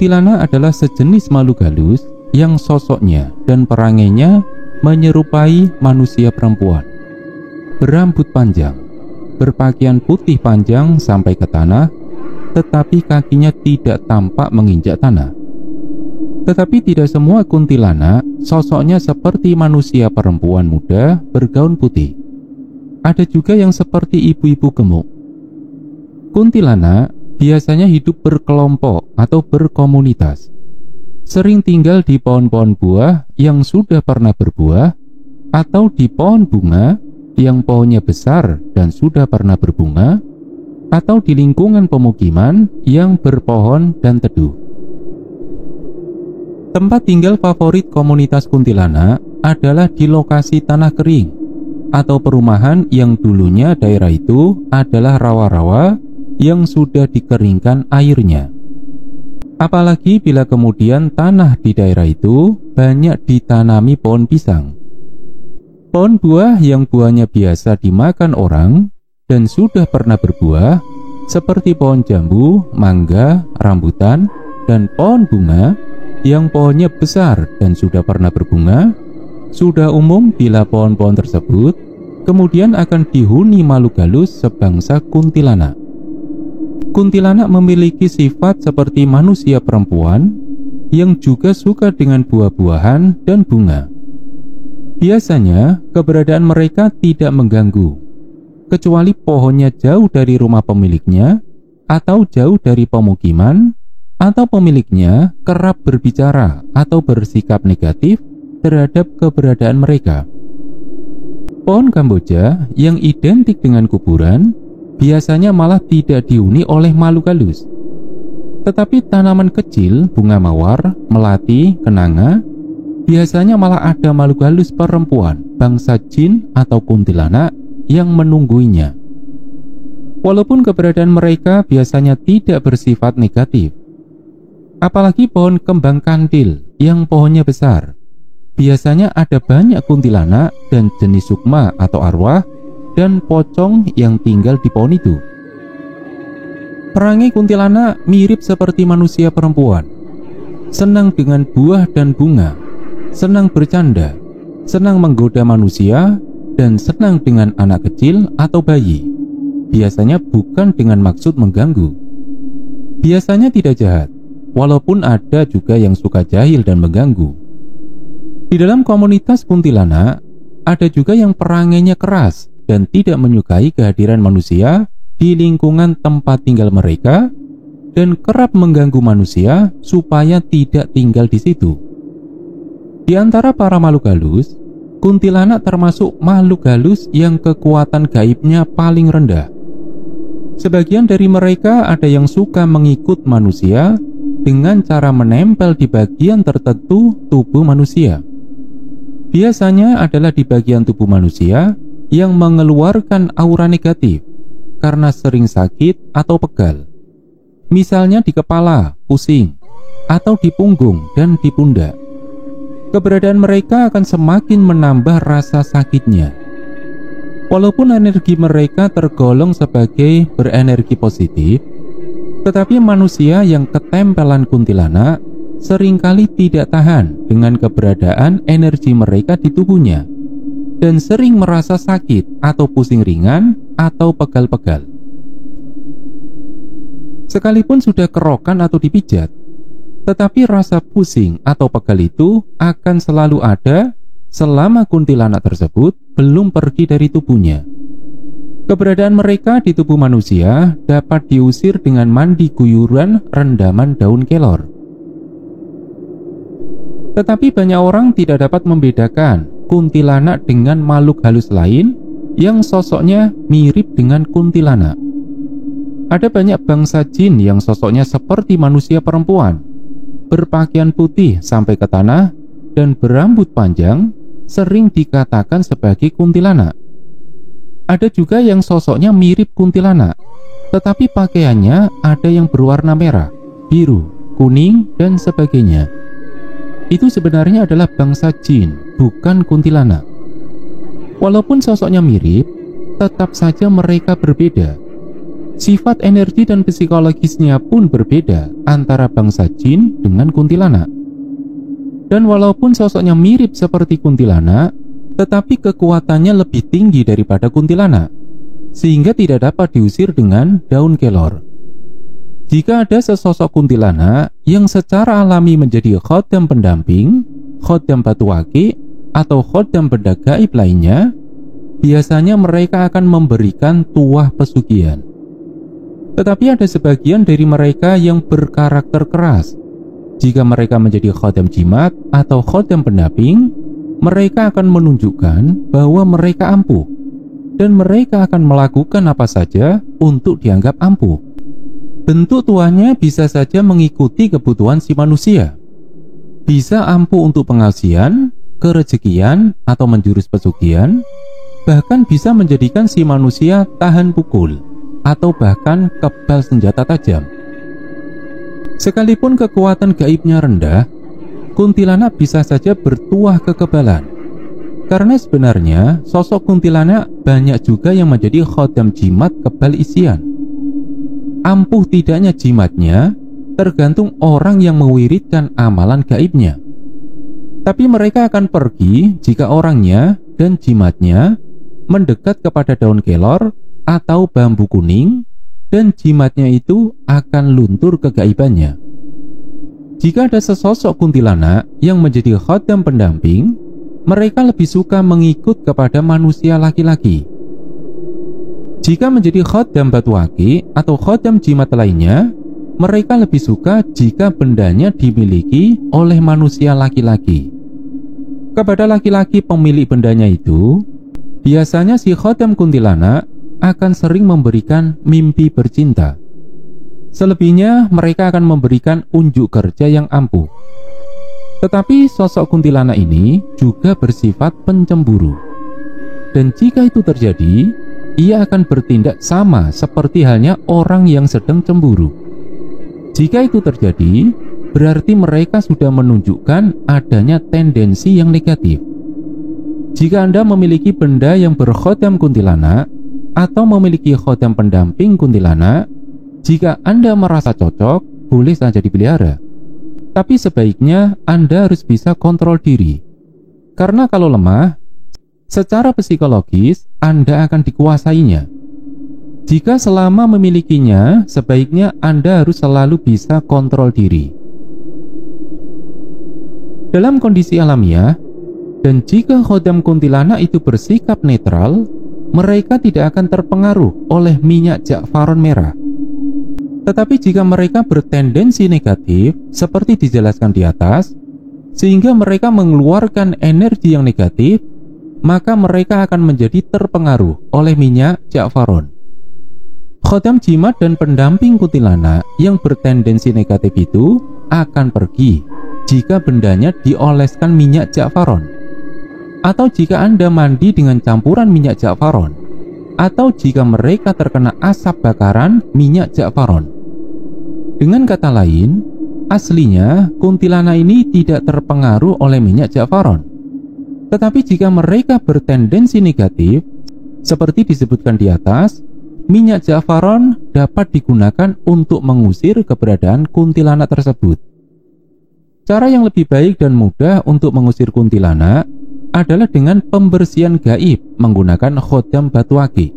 Kuntilanak adalah sejenis makhluk halus yang sosoknya dan perangainya menyerupai manusia perempuan. Berambut panjang, berpakaian putih panjang sampai ke tanah, tetapi kakinya tidak tampak menginjak tanah. Tetapi tidak semua kuntilanak sosoknya seperti manusia perempuan muda bergaun putih. Ada juga yang seperti ibu-ibu gemuk. Kuntilanak biasanya hidup berkelompok atau berkomunitas. Sering tinggal di pohon-pohon buah yang sudah pernah berbuah, atau di pohon bunga yang pohonnya besar dan sudah pernah berbunga, atau di lingkungan pemukiman yang berpohon dan teduh. Tempat tinggal favorit komunitas kuntilanak adalah di lokasi tanah kering atau perumahan yang dulunya daerah itu adalah rawa-rawa yang sudah dikeringkan airnya. Apalagi bila kemudian tanah di daerah itu banyak ditanami pohon pisang. Pohon buah yang buahnya biasa dimakan orang dan sudah pernah berbuah, seperti pohon jambu, mangga, rambutan, dan pohon bunga yang pohonnya besar dan sudah pernah berbunga, sudah umum bila pohon-pohon tersebut kemudian akan dihuni makhluk halus sebangsa kuntilanak. Kuntilanak memiliki sifat seperti manusia perempuan yang juga suka dengan buah-buahan dan bunga. Biasanya keberadaan mereka tidak mengganggu, kecuali pohonnya jauh dari rumah pemiliknya atau jauh dari pemukiman, atau pemiliknya kerap berbicara atau bersikap negatif terhadap keberadaan mereka. Pohon Kamboja yang identik dengan kuburan biasanya malah tidak dihuni oleh makhluk halus. Tetapi tanaman kecil, bunga mawar, melati, kenanga, biasanya malah ada makhluk halus perempuan, bangsa jin atau kuntilanak yang menungguinya. Walaupun keberadaan mereka biasanya tidak bersifat negatif. Apalagi pohon kembang kandil yang pohonnya besar. Biasanya ada banyak kuntilanak dan jenis sukma atau arwah dan pocong yang tinggal di pohon itu. Perangai kuntilanak mirip seperti manusia perempuan. Senang dengan buah dan bunga, senang bercanda, senang menggoda manusia, dan senang dengan anak kecil atau bayi. Biasanya bukan dengan maksud mengganggu. Biasanya tidak jahat, walaupun ada juga yang suka jahil dan mengganggu. Di dalam komunitas kuntilanak, ada juga yang perangainya keras dan tidak menyukai kehadiran manusia di lingkungan tempat tinggal mereka dan kerap mengganggu manusia supaya tidak tinggal di situ. Di antara para makhluk halus, kuntilanak termasuk makhluk halus yang kekuatan gaibnya paling rendah. Sebagian dari mereka ada yang suka mengikut manusia dengan cara menempel di bagian tertentu tubuh manusia. Biasanya adalah di bagian tubuh manusia yang mengeluarkan aura negatif karena sering sakit atau pegal. Misalnya di kepala, pusing, atau di punggung dan di pundak. Keberadaan mereka akan semakin menambah rasa sakitnya. Walaupun energi mereka tergolong sebagai berenergi positif, tetapi manusia yang ketempelan kuntilanak seringkali tidak tahan dengan keberadaan energi mereka di tubuhnya dan sering merasa sakit atau pusing ringan atau pegal-pegal. Sekalipun sudah kerokan atau dipijat, tetapi rasa pusing atau pegal itu akan selalu ada selama kuntilanak tersebut belum pergi dari tubuhnya. Keberadaan mereka di tubuh manusia dapat diusir dengan mandi guyuran rendaman daun kelor. Tetapi banyak orang tidak dapat membedakan kuntilanak dengan makhluk halus lain yang sosoknya mirip dengan kuntilanak. Ada banyak bangsa jin yang sosoknya seperti manusia perempuan, berpakaian putih sampai ke tanah dan berambut panjang, sering dikatakan sebagai kuntilanak. Ada juga yang sosoknya mirip kuntilanak, tetapi pakaiannya ada yang berwarna merah, biru, kuning, dan sebagainya. Itu sebenarnya adalah bangsa jin, bukan kuntilanak. Walaupun sosoknya mirip, tetap saja mereka berbeda. Sifat energi dan psikologisnya pun berbeda antara bangsa jin dengan kuntilanak. Dan walaupun sosoknya mirip seperti kuntilanak, tetapi kekuatannya lebih tinggi daripada kuntilanak, sehingga tidak dapat diusir dengan daun kelor. Jika ada sesosok kuntilanak yang secara alami menjadi khodam pendamping, khodam batu akik, atau khodam benda gaib lainnya, biasanya mereka akan memberikan tuah pesugihan. Tetapi ada sebagian dari mereka yang berkarakter keras. Jika mereka menjadi khodam jimat atau khodam pendamping, mereka akan menunjukkan bahwa mereka ampuh, dan mereka akan melakukan apa saja untuk dianggap ampuh. Bentuk tuahnya bisa saja mengikuti kebutuhan si manusia. Bisa ampuh untuk pengasihan, kerejekian, atau menjurus pesugihan, bahkan bisa menjadikan si manusia tahan pukul, atau bahkan kebal senjata tajam. Sekalipun kekuatan gaibnya rendah, kuntilanak bisa saja bertuah kekebalan. Karena sebenarnya sosok kuntilanak banyak juga yang menjadi khodam jimat kebal isian. Ampuh tidaknya jimatnya tergantung orang yang mewiridkan amalan gaibnya. Tapi mereka akan pergi jika orangnya dan jimatnya mendekat kepada daun kelor atau bambu kuning, dan jimatnya itu akan luntur kegaibannya. Jika ada sesosok kuntilanak yang menjadi khodam pendamping, mereka lebih suka mengikut kepada manusia laki-laki. Jika menjadi khodam batu akik atau khodam jimat lainnya, mereka lebih suka jika bendanya dimiliki oleh manusia laki-laki. Kepada laki-laki pemilik bendanya itu, biasanya si khodam kuntilanak akan sering memberikan mimpi bercinta. Selebihnya mereka akan memberikan unjuk kerja yang ampuh. Tetapi sosok kuntilanak ini juga bersifat pencemburu. Dan jika itu terjadi, ia akan bertindak sama seperti halnya orang yang sedang cemburu. Jika itu terjadi, berarti mereka sudah menunjukkan adanya tendensi yang negatif. Jika Anda memiliki benda yang berkhodam kuntilanak atau memiliki khodam pendamping kuntilanak, jika Anda merasa cocok, boleh saja dipelihara. Tapi sebaiknya Anda harus bisa kontrol diri. Karena kalau lemah, secara psikologis Anda akan dikuasainya. Jika selama memilikinya, sebaiknya Anda harus selalu bisa kontrol diri. Dalam kondisi alamiah, dan jika khodam kuntilanak itu bersikap netral, mereka tidak akan terpengaruh oleh minyak jakfaron merah. Tetapi jika mereka bertendensi negatif, seperti dijelaskan di atas, sehingga mereka mengeluarkan energi yang negatif, maka mereka akan menjadi terpengaruh oleh minyak jakfaron. Khodam jimat dan pendamping kuntilanak yang bertendensi negatif itu akan pergi jika bendanya dioleskan minyak jakfaron, atau jika Anda mandi dengan campuran minyak jakfaron, atau jika mereka terkena asap bakaran minyak jakfaron. Dengan kata lain, aslinya kuntilanak ini tidak terpengaruh oleh minyak jakfaron. Tetapi jika mereka bertendensi negatif, seperti disebutkan di atas, minyak jakfaron dapat digunakan untuk mengusir keberadaan kuntilanak tersebut. Cara yang lebih baik dan mudah untuk mengusir kuntilanak adalah dengan pembersihan gaib menggunakan khodam batu akik.